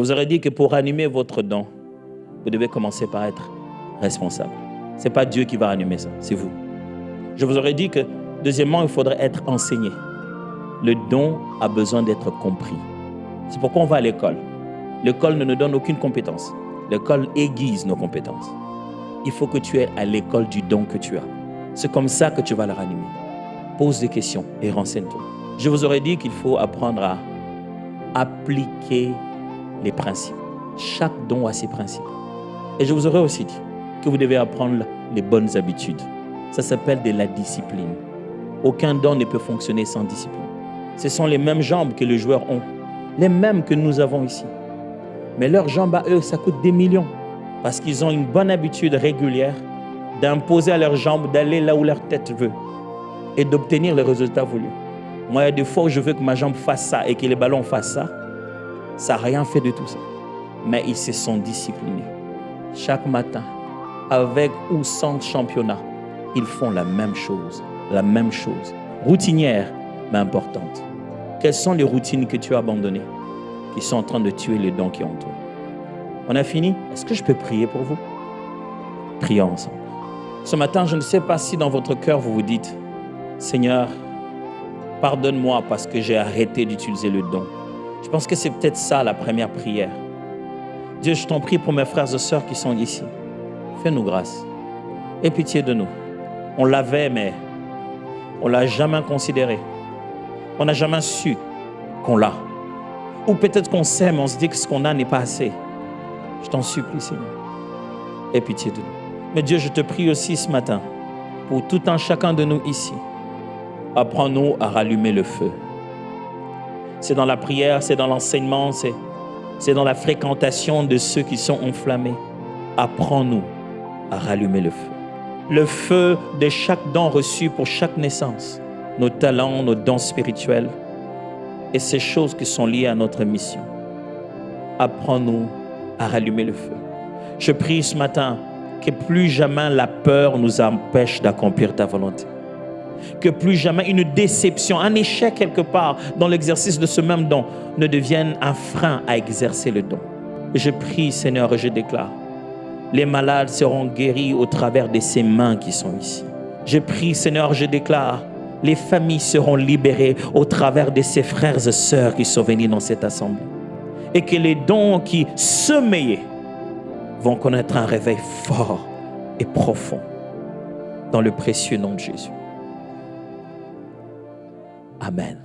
Je vous aurais dit que pour ranimer votre don, vous devez commencer par être responsable. Ce n'est pas Dieu qui va ranimer ça, c'est vous. Je vous aurais dit que, deuxièmement, il faudrait être enseigné. Le don a besoin d'être compris. C'est pourquoi on va à l'école. L'école ne nous donne aucune compétence. L'école aiguise nos compétences. Il faut que tu aies à l'école du don que tu as. C'est comme ça que tu vas le ranimer. Pose des questions et renseigne-toi. Je vous aurais dit qu'il faut apprendre à appliquer les principes. Chaque don a ses principes. Et je vous aurais aussi dit que vous devez apprendre les bonnes habitudes. Ça s'appelle de la discipline. Aucun don ne peut fonctionner sans discipline. Ce sont les mêmes jambes que les joueurs ont, les mêmes que nous avons ici. Mais leurs jambes à eux, ça coûte des millions. Parce qu'ils ont une bonne habitude régulière d'imposer à leurs jambes d'aller là où leur tête veut et d'obtenir les résultats voulus. Moi, il y a des fois où je veux que ma jambe fasse ça et que les ballons fassent ça. Ça n'a rien fait de tout ça. Mais ils se sont disciplinés. Chaque matin, avec ou sans championnat, ils font la même chose. Routinière, mais importante. Quelles sont les routines que tu as abandonnées, qui sont en train de tuer les dons qui ont en toi? On a fini? Est-ce que je peux prier pour vous? Prions ensemble. Ce matin, je ne sais pas si dans votre cœur, vous vous dites, Seigneur, pardonne-moi parce que j'ai arrêté d'utiliser le don. Je pense que c'est peut-être ça la première prière. Dieu, je t'en prie pour mes frères et sœurs qui sont ici. Fais-nous grâce. Aie pitié de nous. On l'avait, mais on ne l'a jamais considéré. On n'a jamais su qu'on l'a. Ou peut-être qu'on sait, mais on se dit que ce qu'on a n'est pas assez. Je t'en supplie, Seigneur. Aie pitié de nous. Mais Dieu, je te prie aussi ce matin, pour tout un chacun de nous ici, apprends-nous à rallumer le feu. C'est dans la prière, c'est dans l'enseignement, c'est dans la fréquentation de ceux qui sont enflammés. Apprends-nous à rallumer le feu. Le feu de chaque don reçu pour chaque naissance, nos talents, nos dons spirituels et ces choses qui sont liées à notre mission. Apprends-nous à rallumer le feu. Je prie ce matin que plus jamais la peur nous empêche d'accomplir ta volonté. Que plus jamais une déception, un échec quelque part dans l'exercice de ce même don ne devienne un frein à exercer le don. Je prie, Seigneur, et je déclare, les malades seront guéris au travers de ces mains qui sont ici. Je prie, Seigneur, je déclare, les familles seront libérées au travers de ces frères et sœurs qui sont venus dans cette assemblée. Et que les dons qui sommeillent vont connaître un réveil fort et profond dans le précieux nom de Jésus. Amen.